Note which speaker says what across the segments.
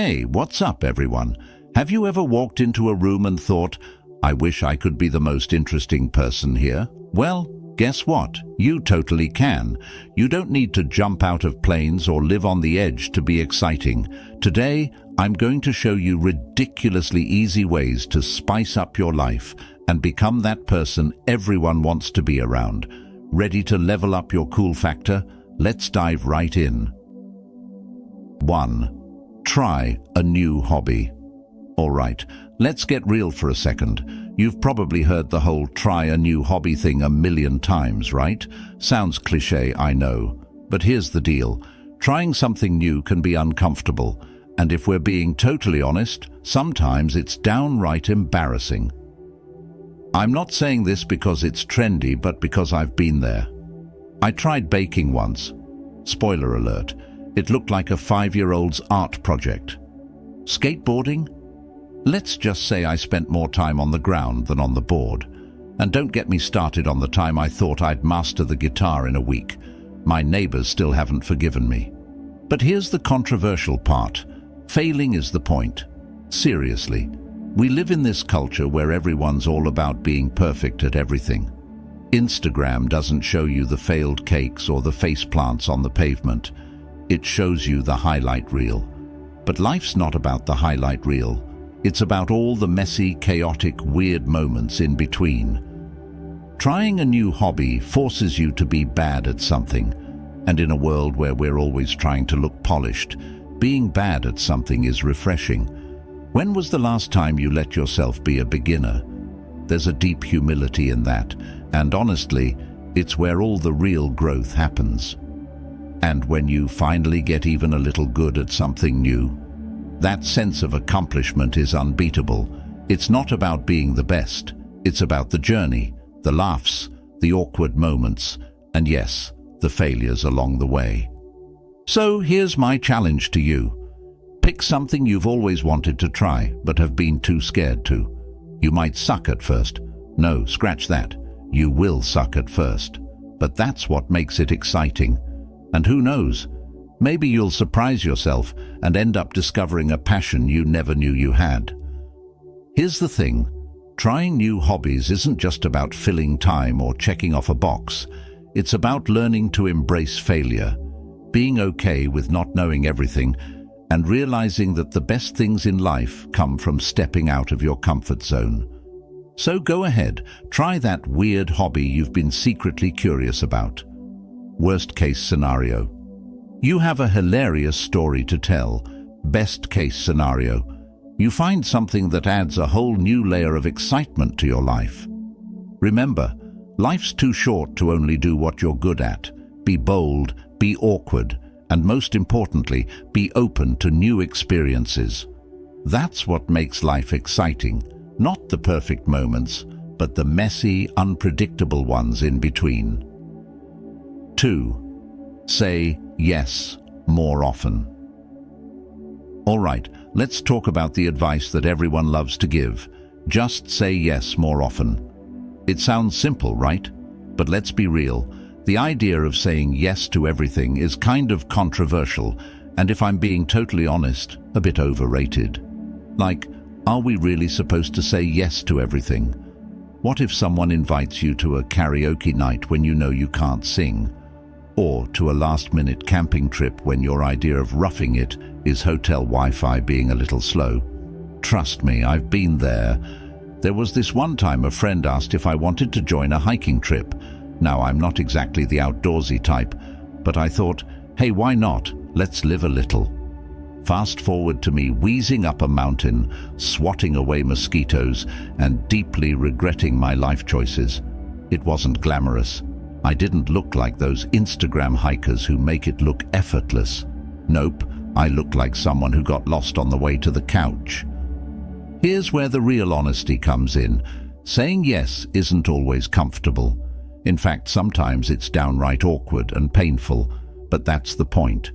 Speaker 1: Hey, what's up, everyone? Have you ever walked into a room and thought, I wish I could be the most interesting person here? Well, guess what? You totally can. You don't need to jump out of planes or live on the edge to be exciting. Today, I'm going to show you ridiculously easy ways to spice up your life and become that person everyone wants to be around. Ready to level up your cool factor? Let's dive right in. 1. Try a new hobby. All right, let's get real for a second. You've probably heard the whole try a new hobby thing a million times, right? Sounds cliché, I know. But here's the deal. Trying something new can be uncomfortable. And if we're being totally honest, sometimes it's downright embarrassing. I'm not saying this because it's trendy, but because I've been there. I tried baking once. Spoiler alert, it looked like a 5-year-old's art project. Skateboarding? Let's just say I spent more time on the ground than on the board. And don't get me started on the time I thought I'd master the guitar in a week. My neighbors still haven't forgiven me. But here's the controversial part. Failing is the point. Seriously, we live in this culture where everyone's all about being perfect at everything. Instagram doesn't show you the failed cakes or the faceplants on the pavement. It shows you the highlight reel. But life's not about the highlight reel. It's about all the messy, chaotic, weird moments in between. Trying a new hobby forces you to be bad at something. And in a world where we're always trying to look polished, being bad at something is refreshing. When was the last time you let yourself be a beginner? There's a deep humility in that, and honestly, it's where all the real growth happens. And when you finally get even a little good at something new, that sense of accomplishment is unbeatable. It's not about being the best. It's about the journey, the laughs, the awkward moments, and yes, the failures along the way. So here's my challenge to you. Pick something you've always wanted to try, but have been too scared to. You might suck at first. No, scratch that. You will suck at first. But that's what makes it exciting. And who knows? Maybe you'll surprise yourself and end up discovering a passion you never knew you had. Here's the thing. Trying new hobbies isn't just about filling time or checking off a box. It's about learning to embrace failure, being okay with not knowing everything, and realizing that the best things in life come from stepping out of your comfort zone. So go ahead, try that weird hobby you've been secretly curious about. Worst case scenario. You have a hilarious story to tell. Best case scenario. You find something that adds a whole new layer of excitement to your life. Remember, life's too short to only do what you're good at. Be bold, be awkward, and most importantly, be open to new experiences. That's what makes life exciting. Not the perfect moments, but the messy, unpredictable ones in between. 2. Say yes more often. All right, let's talk about the advice that everyone loves to give. Just say yes more often. It sounds simple, right? But let's be real. The idea of saying yes to everything is kind of controversial, and if I'm being totally honest, a bit overrated. Like, are we really supposed to say yes to everything? What if someone invites you to a karaoke night when you know you can't sing? Or to a last-minute camping trip when your idea of roughing it is hotel Wi-Fi being a little slow? Trust me, I've been there. There was this one time a friend asked if I wanted to join a hiking trip. Now, I'm not exactly the outdoorsy type, but I thought, hey, why not? Let's live a little. Fast forward to me wheezing up a mountain, swatting away mosquitoes, and deeply regretting my life choices. It wasn't glamorous. I didn't look like those Instagram hikers who make it look effortless. Nope, I looked like someone who got lost on the way to the couch. Here's where the real honesty comes in. Saying yes isn't always comfortable. In fact, sometimes it's downright awkward and painful, but that's the point.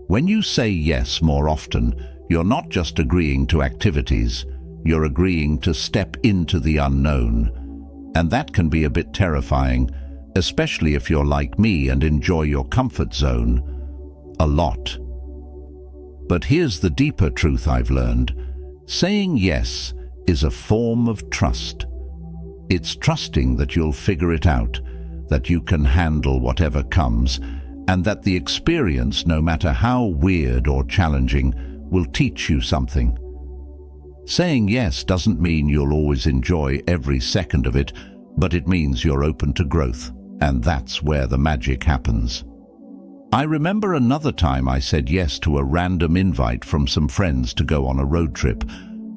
Speaker 1: When you say yes more often, you're not just agreeing to activities, you're agreeing to step into the unknown. And that can be a bit terrifying, especially if you're like me and enjoy your comfort zone a lot. But here's the deeper truth I've learned. Saying yes is a form of trust. It's trusting that you'll figure it out, that you can handle whatever comes, and that the experience, no matter how weird or challenging, will teach you something. Saying yes doesn't mean you'll always enjoy every second of it, but it means you're open to growth, and that's where the magic happens. I remember another time I said yes to a random invite from some friends to go on a road trip.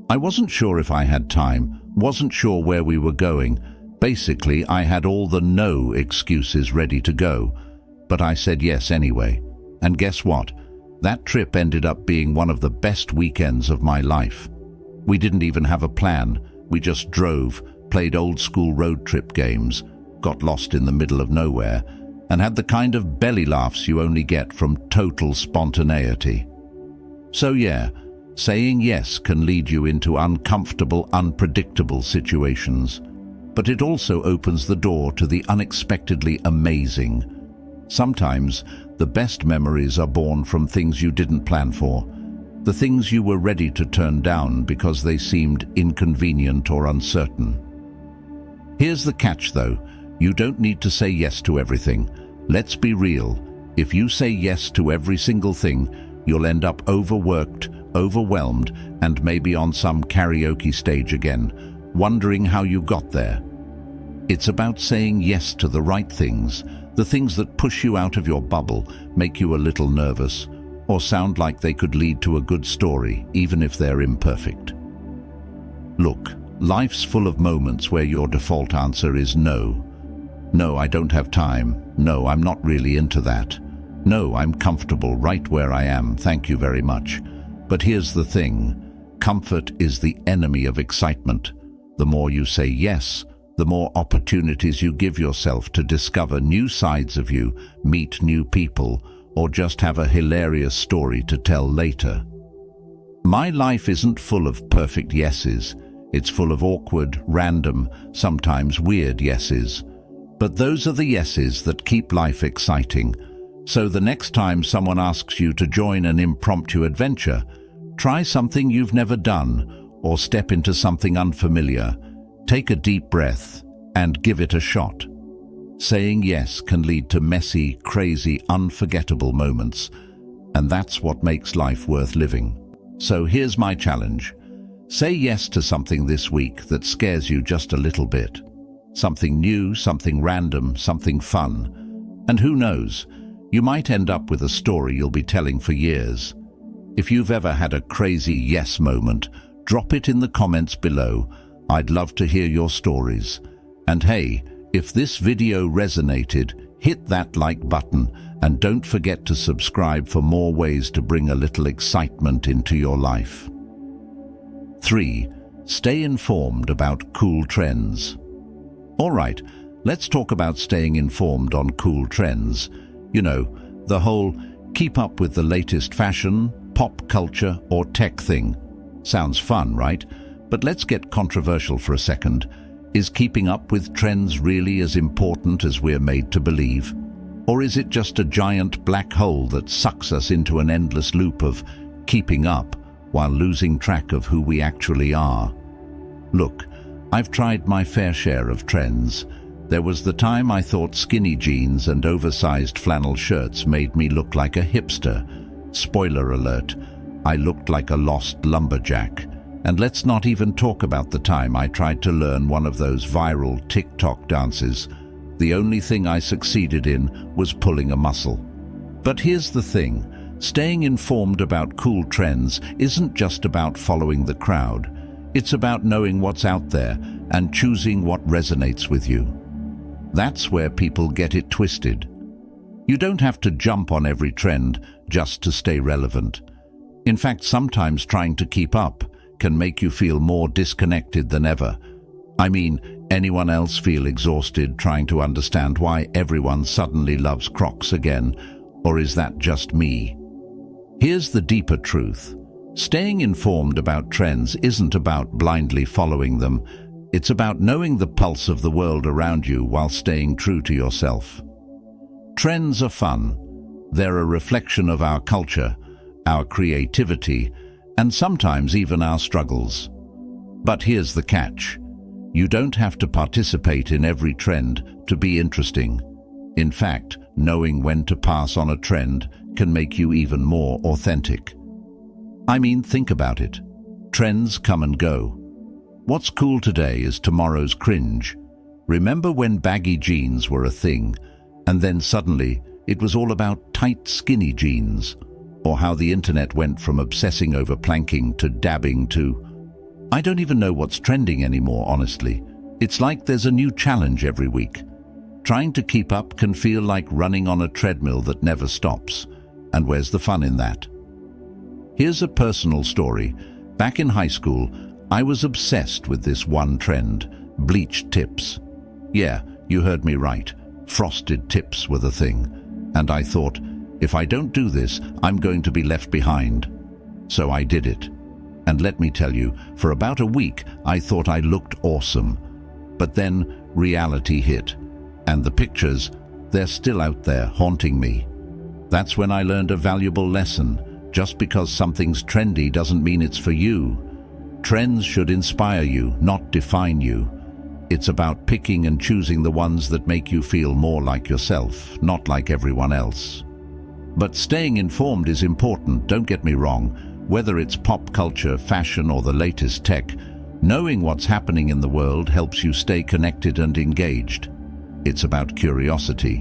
Speaker 1: I wasn't sure if I had time, wasn't sure where we were going. Basically, I had all the no excuses ready to go, but I said yes anyway. And guess what? That trip ended up being one of the best weekends of my life. We didn't even have a plan. We just drove, played old-school road trip games, got lost in the middle of nowhere, and had the kind of belly laughs you only get from total spontaneity. So yeah, saying yes can lead you into uncomfortable, unpredictable situations, but it also opens the door to the unexpectedly amazing. Sometimes, the best memories are born from things you didn't plan for, the things you were ready to turn down because they seemed inconvenient or uncertain. Here's the catch though, you don't need to say yes to everything. Let's be real, if you say yes to every single thing, you'll end up overworked, overwhelmed, and maybe on some karaoke stage again, wondering how you got there. It's about saying yes to the right things, the things that push you out of your bubble, make you a little nervous, or sound like they could lead to a good story, even if they're imperfect. Look, life's full of moments where your default answer is no. No, I don't have time. No, I'm not really into that. No, I'm comfortable right where I am, thank you very much. But here's the thing, comfort is the enemy of excitement. The more you say yes, the more opportunities you give yourself to discover new sides of you, meet new people, or just have a hilarious story to tell later. My life isn't full of perfect yeses. It's full of awkward, random, sometimes weird yeses. But those are the yeses that keep life exciting. So the next time someone asks you to join an impromptu adventure, try something you've never done, or step into something unfamiliar. Take a deep breath and give it a shot. Saying yes can lead to messy, crazy, unforgettable moments, and that's what makes life worth living. So here's my challenge. Say yes to something this week that scares you just a little bit. Something new, something random, something fun. And who knows, you might end up with a story you'll be telling for years. If you've ever had a crazy yes moment, drop it in the comments below. I'd love to hear your stories. And hey, if this video resonated, hit that like button and don't forget to subscribe for more ways to bring a little excitement into your life. 3. Stay informed about cool trends. All right, let's talk about staying informed on cool trends. You know, the whole keep up with the latest fashion, pop culture, or tech thing. Sounds fun, right? But let's get controversial for a second. Is keeping up with trends really as important as we're made to believe? Or is it just a giant black hole that sucks us into an endless loop of keeping up while losing track of who we actually are? Look, I've tried my fair share of trends. There was the time I thought skinny jeans and oversized flannel shirts made me look like a hipster. Spoiler alert, I looked like a lost lumberjack. And let's not even talk about the time I tried to learn one of those viral TikTok dances. The only thing I succeeded in was pulling a muscle. But here's the thing, staying informed about cool trends isn't just about following the crowd. It's about knowing what's out there and choosing what resonates with you. That's where people get it twisted. You don't have to jump on every trend just to stay relevant. In fact, sometimes trying to keep up can make you feel more disconnected than ever. I mean, anyone else feel exhausted trying to understand why everyone suddenly loves Crocs again? Or is that just me? Here's the deeper truth. Staying informed about trends isn't about blindly following them. It's about knowing the pulse of the world around you while staying true to yourself. Trends are fun. They're a reflection of our culture, our creativity, and sometimes even our struggles. But here's the catch. You don't have to participate in every trend to be interesting. In fact, knowing when to pass on a trend can make you even more authentic. I mean, think about it. Trends come and go. What's cool today is tomorrow's cringe. Remember when baggy jeans were a thing, and then suddenly it was all about tight, skinny jeans? Or how the internet went from obsessing over planking to dabbing to... I don't even know what's trending anymore, honestly. It's like there's a new challenge every week. Trying to keep up can feel like running on a treadmill that never stops. And where's the fun in that? Here's a personal story. Back in high school, I was obsessed with this one trend: bleached tips. Yeah, you heard me right. Frosted tips were the thing. And I thought, if I don't do this, I'm going to be left behind. So I did it. And let me tell you, for about a week, I thought I looked awesome. But then reality hit. And the pictures, they're still out there haunting me. That's when I learned a valuable lesson. Just because something's trendy doesn't mean it's for you. Trends should inspire you, not define you. It's about picking and choosing the ones that make you feel more like yourself, not like everyone else. But staying informed is important, don't get me wrong. Whether it's pop culture, fashion, or the latest tech, knowing what's happening in the world helps you stay connected and engaged. It's about curiosity.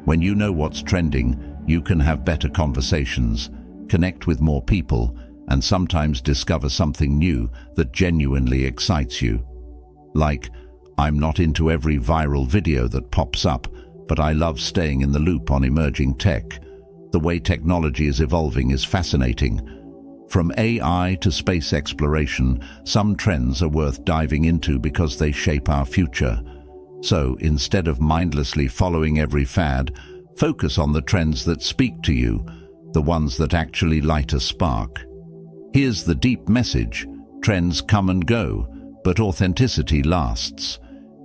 Speaker 1: When you know what's trending, you can have better conversations, connect with more people, and sometimes discover something new that genuinely excites you. Like, I'm not into every viral video that pops up, but I love staying in the loop on emerging tech. The way technology is evolving is fascinating. From AI to space exploration, some trends are worth diving into because they shape our future. So, instead of mindlessly following every fad, focus on the trends that speak to you, the ones that actually light a spark. Here's the deep message: trends come and go, but authenticity lasts.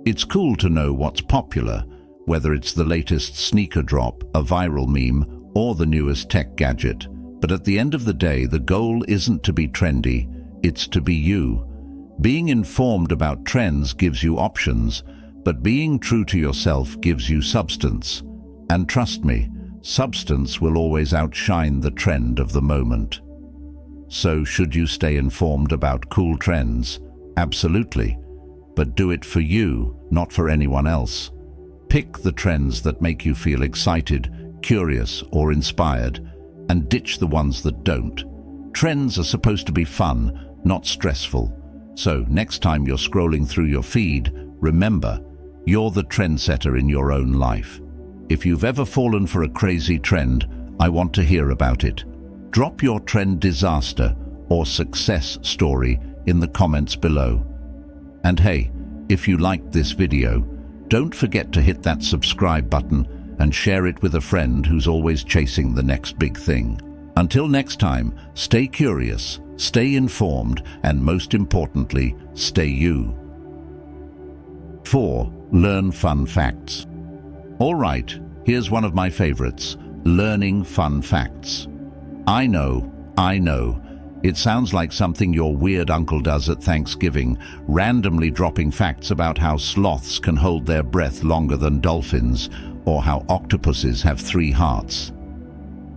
Speaker 1: It's cool to know what's popular, whether it's the latest sneaker drop, a viral meme, or the newest tech gadget. But at the end of the day, the goal isn't to be trendy, it's to be you. Being informed about trends gives you options, but being true to yourself gives you substance. And trust me, substance will always outshine the trend of the moment. So should you stay informed about cool trends? Absolutely. But do it for you, not for anyone else. Pick the trends that make you feel excited, curious, or inspired, and ditch the ones that don't. Trends are supposed to be fun, not stressful. So next time you're scrolling through your feed, remember, you're the trendsetter in your own life. If you've ever fallen for a crazy trend, I want to hear about it. Drop your trend disaster or success story in the comments below. And hey, if you liked this video, don't forget to hit that subscribe button and share it with a friend who's always chasing the next big thing. Until next time, stay curious, stay informed, and most importantly, stay you. 4. Learn fun facts. All right, here's one of my favorites: learning fun facts. I know, it sounds like something your weird uncle does at Thanksgiving, randomly dropping facts about how sloths can hold their breath longer than dolphins, or how octopuses have 3 hearts.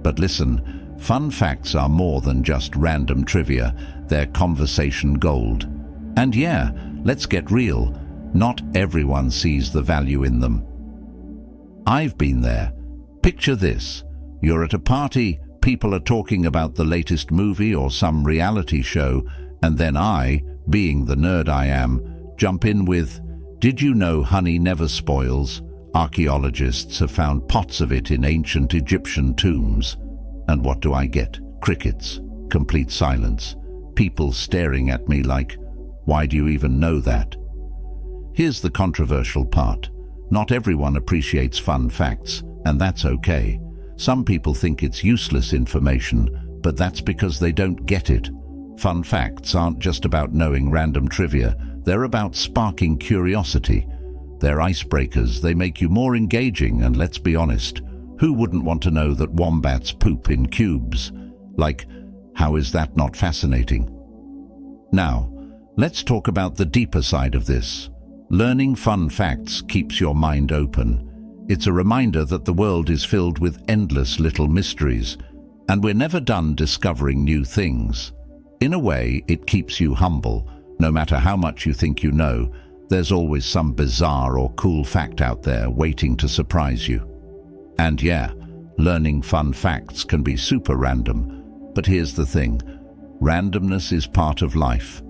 Speaker 1: But listen, fun facts are more than just random trivia, they're conversation gold. And yeah, let's get real, not everyone sees the value in them. I've been there. Picture this: you're at a party, people are talking about the latest movie or some reality show, and then I, being the nerd I am, jump in with, "Did you know honey never spoils? Archaeologists have found pots of it in ancient Egyptian tombs." And what do I get? Crickets. Complete silence. People staring at me like, "Why do you even know that?" Here's the controversial part. Not everyone appreciates fun facts, and that's okay. Some people think it's useless information, but that's because they don't get it. Fun facts aren't just about knowing random trivia, they're about sparking curiosity. They're icebreakers, they make you more engaging, and let's be honest, who wouldn't want to know that wombats poop in cubes? Like, How is that not fascinating? Now, let's talk about the deeper side of this. Learning fun facts keeps your mind open. It's a reminder that the world is filled with endless little mysteries, and we're never done discovering new things. In a way, it keeps you humble. No matter how much you think you know, there's always some bizarre or cool fact out there waiting to surprise you. And yeah, learning fun facts can be super random, but here's the thing. Randomness is part of life.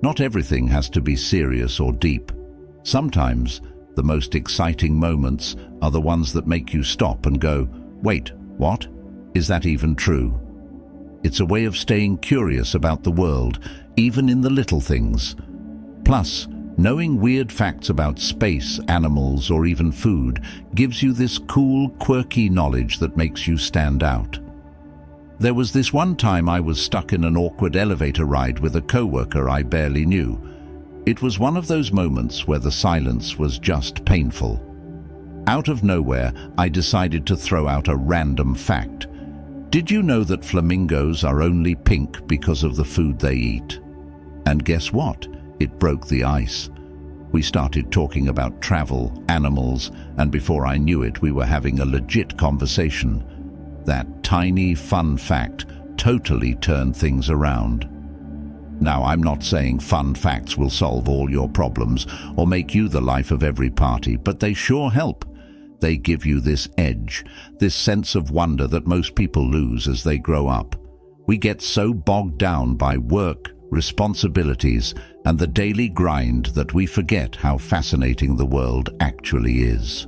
Speaker 1: Not everything has to be serious or deep. Sometimes, the most exciting moments are the ones that make you stop and go, wait, what? Is that even true? It's a way of staying curious about the world, even in the little things. Plus, knowing weird facts about space, animals, or even food gives you this cool, quirky knowledge that makes you stand out. There was this one time I was stuck in an awkward elevator ride with a coworker I barely knew. It was one of those moments where the silence was just painful. Out of nowhere, I decided to throw out a random fact. Did you know that flamingos are only pink because of the food they eat? And guess what? It broke the ice. We started talking about travel, animals, and before I knew it, we were having a legit conversation. That tiny, fun fact totally turned things around. Now, I'm not saying fun facts will solve all your problems or make you the life of every party, but they sure help. They give you this edge, this sense of wonder that most people lose as they grow up. We get so bogged down by work, responsibilities, and the daily grind that we forget how fascinating the world actually is.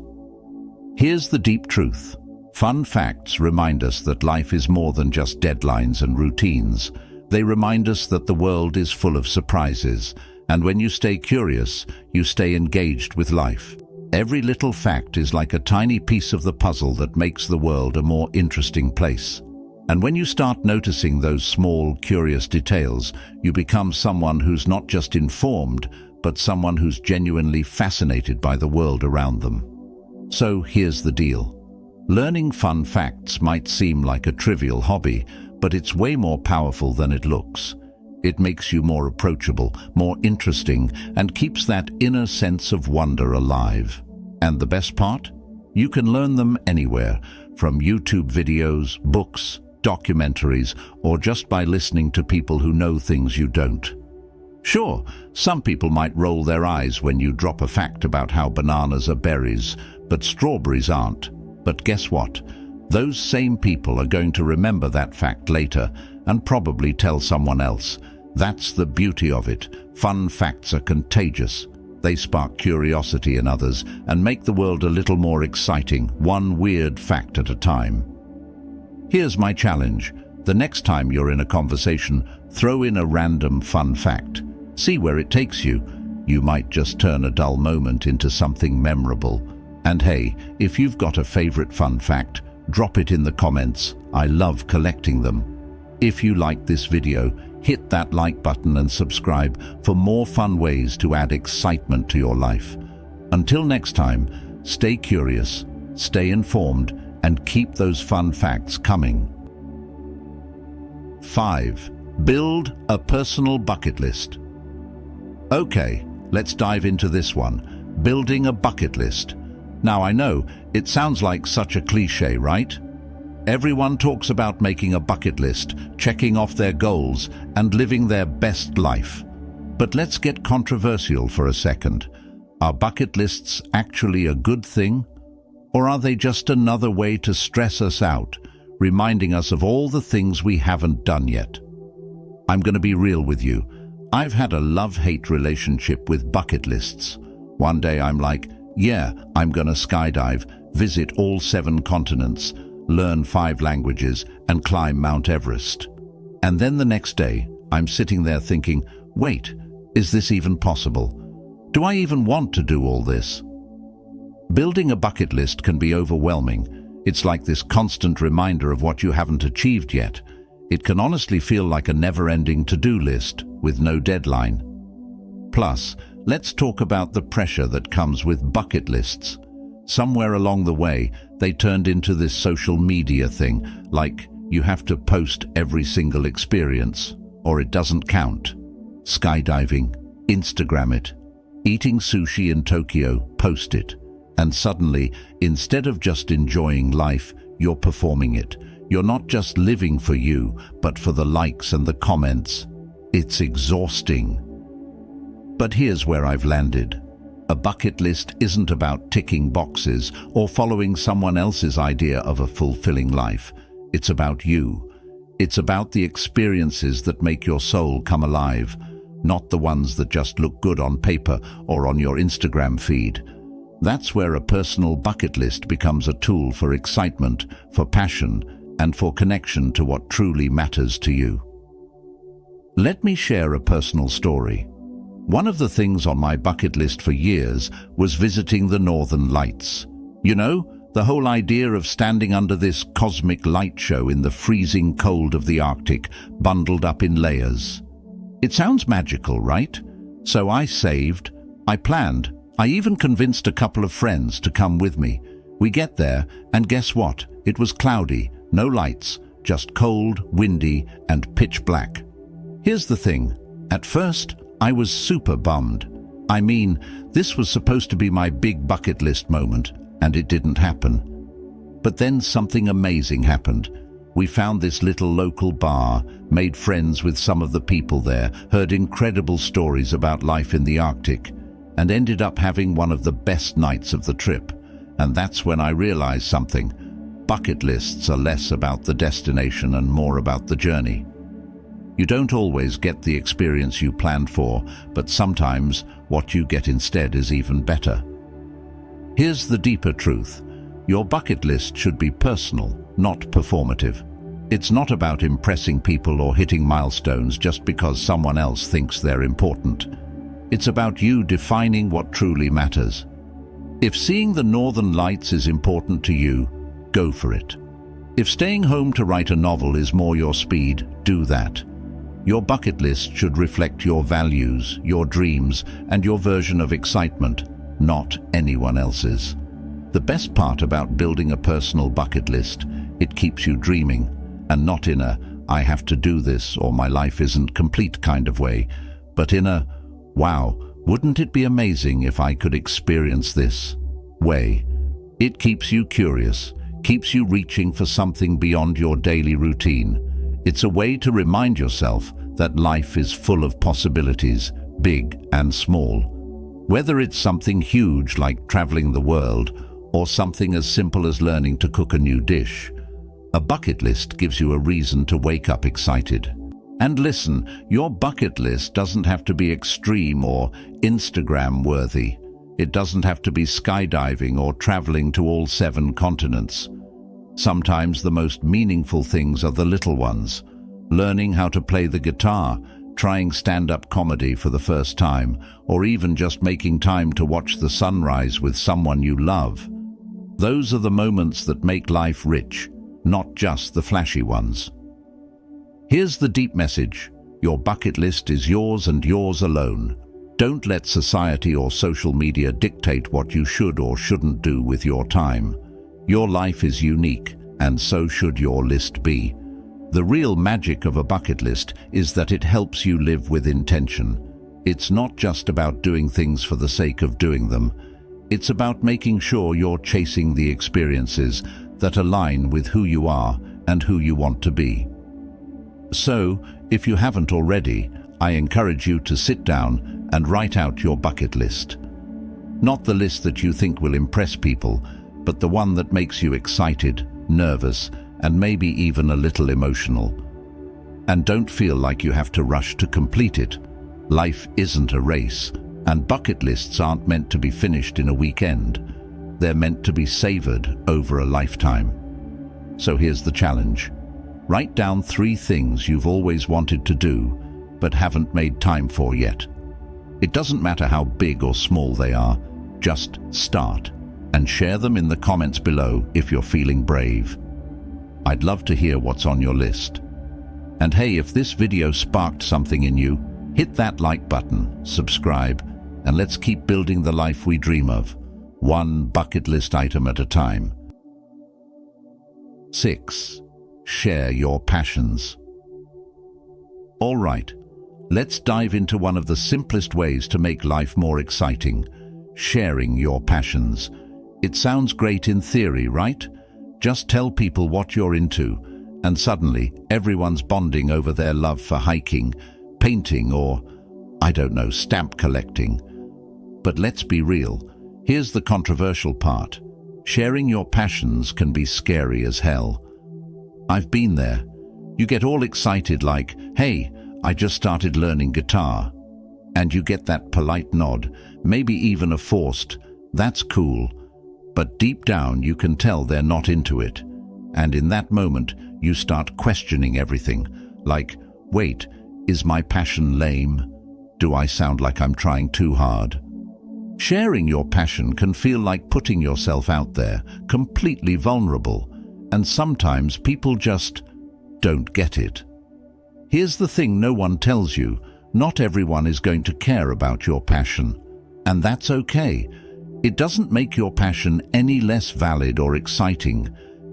Speaker 1: Here's the deep truth. Fun facts remind us that life is more than just deadlines and routines. They remind us that the world is full of surprises, and when you stay curious, you stay engaged with life. Every little fact is like a tiny piece of the puzzle that makes the world a more interesting place. And when you start noticing those small, curious details, you become someone who's not just informed, but someone who's genuinely fascinated by the world around them. So here's the deal. Learning fun facts might seem like a trivial hobby, but it's way more powerful than it looks. It makes you more approachable, more interesting, and keeps that inner sense of wonder alive. And the best part? You can learn them anywhere, from YouTube videos, books, documentaries, or just by listening to people who know things you don't. Sure, some people might roll their eyes when you drop a fact about how bananas are berries, but strawberries aren't. But guess what? Those same people are going to remember that fact later and probably tell someone else. That's the beauty of it. Fun facts are contagious. They spark curiosity in others and make the world a little more exciting, one weird fact at a time. Here's my challenge. The next time you're in a conversation, throw in a random fun fact. See where it takes you. You might just turn a dull moment into something memorable. And hey, if you've got a favorite fun fact, drop it in the comments. I love collecting them. If you liked this video, hit that like button and subscribe for more fun ways to add excitement to your life. Until next time, stay curious, stay informed, and keep those fun facts coming. 5. Build a personal bucket list. Okay, let's dive into this one. Building a bucket list. Now I know, it sounds like such a cliche, right? Everyone talks about making a bucket list, checking off their goals, and living their best life. But let's get controversial for a second. Are bucket lists actually a good thing? Or are they just another way to stress us out, reminding us of all the things we haven't done yet? I'm going to be real with you. I've had a love-hate relationship with bucket lists. One day I'm like, yeah, I'm going to skydive, visit all 7 continents, learn 5 languages, and climb Mount Everest. And then the next day, I'm sitting there thinking, wait, is this even possible? Do I even want to do all this? Building a bucket list can be overwhelming. It's like this constant reminder of what you haven't achieved yet. It can honestly feel like a never-ending to-do list with no deadline. Plus, let's talk about the pressure that comes with bucket lists. Somewhere along the way, they turned into this social media thing, like You have to post every single experience, or it doesn't count. Skydiving, Instagram it. Eating sushi in Tokyo, post it. And suddenly, instead of just enjoying life, you're performing it. You're not just living for you, but for the likes and the comments. It's exhausting. But here's where I've landed. A bucket list isn't about ticking boxes or following someone else's idea of a fulfilling life. It's about you. It's about the experiences that make your soul come alive, not the ones that just look good on paper or on your Instagram feed. That's where a personal bucket list becomes a tool for excitement, for passion, and for connection to what truly matters to you. Let me share a personal story. One of the things on my bucket list for years was visiting the Northern Lights. You know, the whole idea of standing under this cosmic light show in the freezing cold of the Arctic, bundled up in layers. It sounds magical, right? So I saved, I planned, I even convinced a couple of friends to come with me. We get there, and guess what? It was cloudy, no lights, just cold, windy, and pitch black. Here's the thing. At first, I was super bummed. I mean, this was supposed to be my big bucket list moment, and it didn't happen. But then something amazing happened. We found this little local bar, made friends with some of the people there, heard incredible stories about life in the Arctic, and ended up having one of the best nights of the trip. And that's when I realized something. Bucket lists are less about the destination and more about the journey. You don't always get the experience you planned for, but sometimes what you get instead is even better. Here's the deeper truth. Your bucket list should be personal, not performative. It's not about impressing people or hitting milestones just because someone else thinks they're important. It's about you defining what truly matters. If seeing the Northern Lights is important to you, go for it. If staying home to write a novel is more your speed, do that. Your bucket list should reflect your values, your dreams, and your version of excitement, not anyone else's. The best part about building a personal bucket list, it keeps you dreaming, and not in a "I have to do this" or "my life isn't complete" kind of way, but in a "wow, wouldn't it be amazing if I could experience this" way. It keeps you curious, keeps you reaching for something beyond your daily routine. It's a way to remind yourself that life is full of possibilities, big and small. Whether it's something huge like traveling the world, or something as simple as learning to cook a new dish, a bucket list gives you a reason to wake up excited. And listen, your bucket list doesn't have to be extreme or Instagram-worthy. It doesn't have to be skydiving or traveling to all 7 continents. Sometimes the most meaningful things are the little ones. Learning how to play the guitar, trying stand-up comedy for the first time, or even just making time to watch the sunrise with someone you love. Those are the moments that make life rich, not just the flashy ones. Here's the deep message. Your bucket list is yours and yours alone. Don't let society or social media dictate what you should or shouldn't do with your time. Your life is unique, and so should your list be. The real magic of a bucket list is that it helps you live with intention. It's not just about doing things for the sake of doing them. It's about making sure you're chasing the experiences that align with who you are and who you want to be. So, if you haven't already, I encourage you to sit down and write out your bucket list. Not the list that you think will impress people, but the one that makes you excited, nervous, and maybe even a little emotional. And don't feel like you have to rush to complete it. Life isn't a race, and bucket lists aren't meant to be finished in a weekend. They're meant to be savored over a lifetime. So here's the challenge. Write down 3 things you've always wanted to do, but haven't made time for yet. It doesn't matter how big or small they are, just start, and share them in the comments below if you're feeling brave. I'd love to hear what's on your list. And hey, if this video sparked something in you, hit that like button, subscribe, and let's keep building the life we dream of, one bucket list item at a time. 6. share your passions. All right, let's dive into one of the simplest ways to make life more exciting: sharing your passions. It sounds great in theory, right? Just tell people what you're into, and suddenly everyone's bonding over their love for hiking, painting, or, I don't know, stamp collecting. But let's be real. Here's the controversial part. Sharing your passions can be scary as hell. I've been there. You get all excited like, "Hey, I just started learning guitar." And you get that polite nod, maybe even a forced, "That's cool." But deep down you can tell they're not into it. And in that moment, you start questioning everything. Like, wait, is my passion lame? Do I sound like I'm trying too hard? Sharing your passion can feel like putting yourself out there, completely vulnerable. And sometimes people just don't get it. Here's the thing no one tells you. Not everyone is going to care about your passion. And that's okay. It doesn't make your passion any less valid or exciting.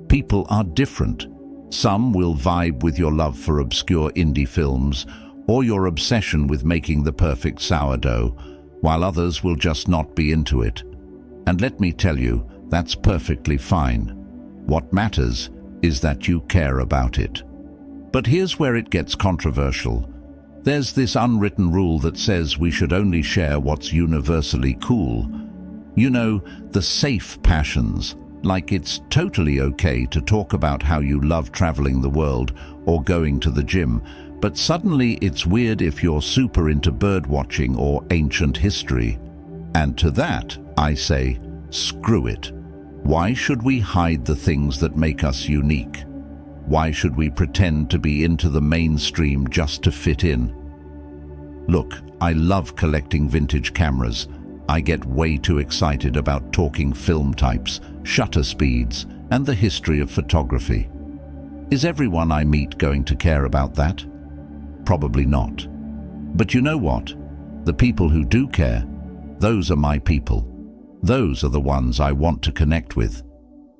Speaker 1: People are different. Some will vibe with your love for obscure indie films or your obsession with making the perfect sourdough, while others will just not be into it. And let me tell you, that's perfectly fine. What matters is that you care about it. But here's where it gets controversial. There's this unwritten rule that says we should only share what's universally cool. You know, the safe passions, like it's totally okay to talk about how you love traveling the world or going to the gym, but suddenly it's weird if you're super into bird watching or ancient history. And to that, I say, screw it. Why should we hide the things that make us unique? Why should we pretend to be into the mainstream just to fit in? Look, I love collecting vintage cameras. I get way too excited about talking film types, shutter speeds, and the history of photography. Is everyone I meet going to care about that? Probably not. But you know what? The people who do care, those are my people. Those are the ones I want to connect with.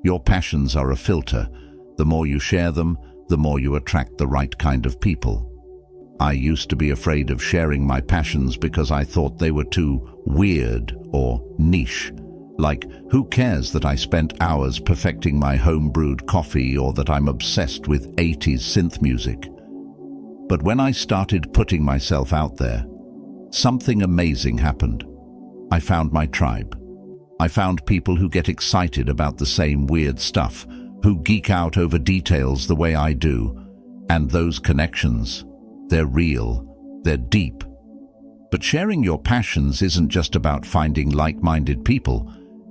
Speaker 1: Your passions are a filter. The more you share them, the more you attract the right kind of people. I used to be afraid of sharing my passions because I thought they were too weird or niche. Like, who cares that I spent hours perfecting my home-brewed coffee or that I'm obsessed with 80s synth music? But when I started putting myself out there, something amazing happened. I found my tribe. I found people who get excited about the same weird stuff, who geek out over details the way I do. And those connections, they're real, they're deep. But sharing your passions isn't just about finding like-minded people.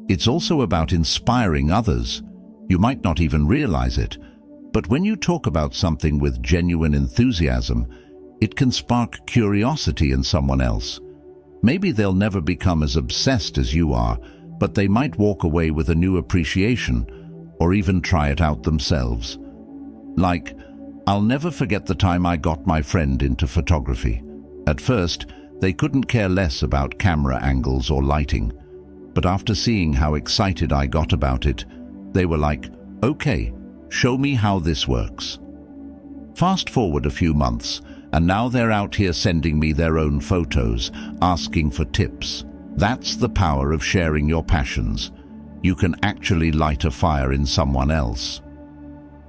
Speaker 1: It's also about inspiring others. You might not even realize it, but when you talk about something with genuine enthusiasm, it can spark curiosity in someone else. Maybe they'll never become as obsessed as you are, but they might walk away with a new appreciation, or even try it out themselves. Like, I'll never forget the time I got my friend into photography. At first, they couldn't care less about camera angles or lighting. But after seeing how excited I got about it, they were like, "Okay, show me how this works." Fast forward a few months, and now they're out here sending me their own photos, asking for tips. That's the power of sharing your passions. You can actually light a fire in someone else.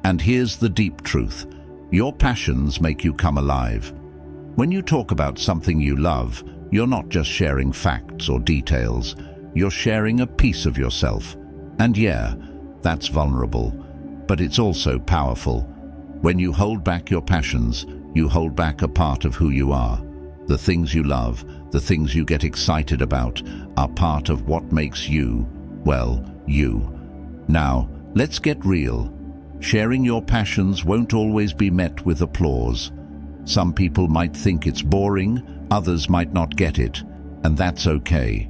Speaker 1: And here's the deep truth. Your passions make you come alive. When you talk about something you love, you're not just sharing facts or details. You're sharing a piece of yourself. And yeah, that's vulnerable, but it's also powerful. When you hold back your passions, you hold back a part of who you are. The things you love, the things you get excited about, are part of what makes you, well, you. Now, let's get real. Sharing your passions won't always be met with applause. Some people might think it's boring, others might not get it, and that's okay.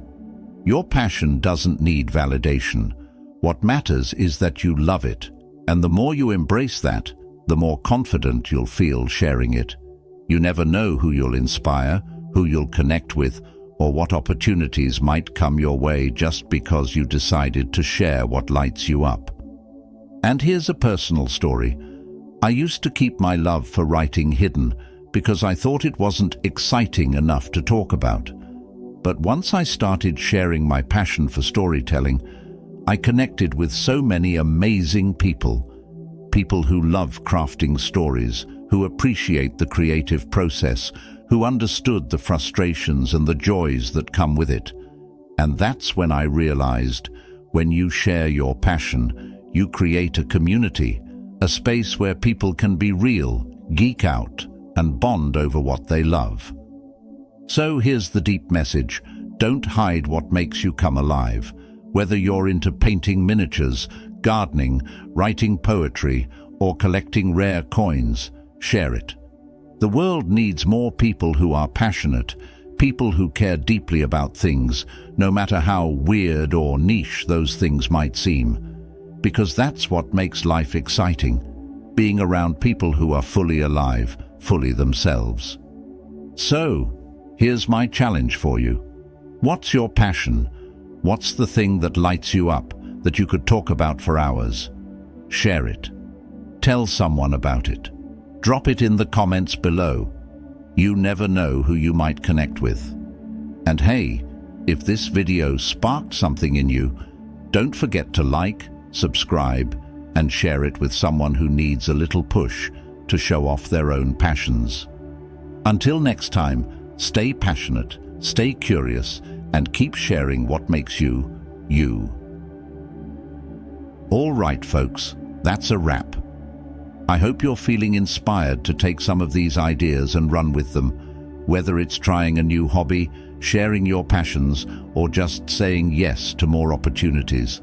Speaker 1: Your passion doesn't need validation. What matters is that you love it, and the more you embrace that, the more confident you'll feel sharing it. You never know who you'll inspire, who you'll connect with, or what opportunities might come your way just because you decided to share what lights you up. And here's a personal story. I used to keep my love for writing hidden because I thought it wasn't exciting enough to talk about. But once I started sharing my passion for storytelling, I connected with so many amazing people. People who love crafting stories, who appreciate the creative process, who understood the frustrations and the joys that come with it. And that's when I realized, when you share your passion, you create a community, a space where people can be real, geek out, and bond over what they love. So here's the deep message: don't hide what makes you come alive. Whether you're into painting miniatures, gardening, writing poetry, or collecting rare coins, share it. The world needs more people who are passionate, people who care deeply about things, no matter how weird or niche those things might seem. Because that's what makes life exciting, being around people who are fully alive, fully themselves. So, here's my challenge for you. What's your passion? What's the thing that lights you up, that you could talk about for hours? Share it. Tell someone about it. Drop it in the comments below. You never know who you might connect with. And hey, if this video sparked something in you, don't forget to like, subscribe, and share it with someone who needs a little push to show off their own passions. Until next time, stay passionate, stay curious, and keep sharing what makes you, you. All right, folks, that's a wrap. I hope you're feeling inspired to take some of these ideas and run with them, whether it's trying a new hobby, sharing your passions, or just saying yes to more opportunities.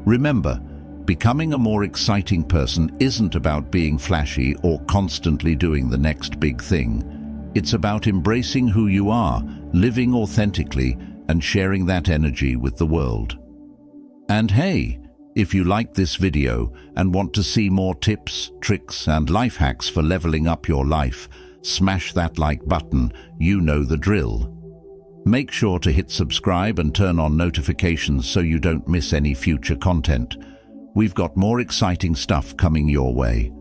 Speaker 1: Remember, becoming a more exciting person isn't about being flashy or constantly doing the next big thing. It's about embracing who you are, living authentically, and sharing that energy with the world. And hey, if you like this video and want to see more tips, tricks, and life hacks for leveling up your life, smash that like button. You know the drill. Make sure to hit subscribe and turn on notifications so you don't miss any future content. We've got more exciting stuff coming your way.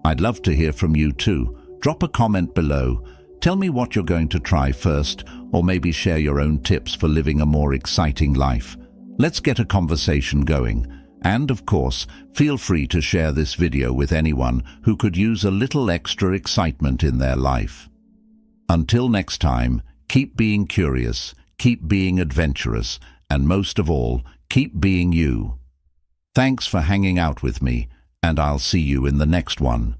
Speaker 1: I'd love to hear from you too. Drop a comment below. Tell me what you're going to try first, or maybe share your own tips for living a more exciting life. Let's get a conversation going. And of course, feel free to share this video with anyone who could use a little extra excitement in their life. Until next time, keep being curious, keep being adventurous, and most of all, keep being you. Thanks for hanging out with me, and I'll see you in the next one.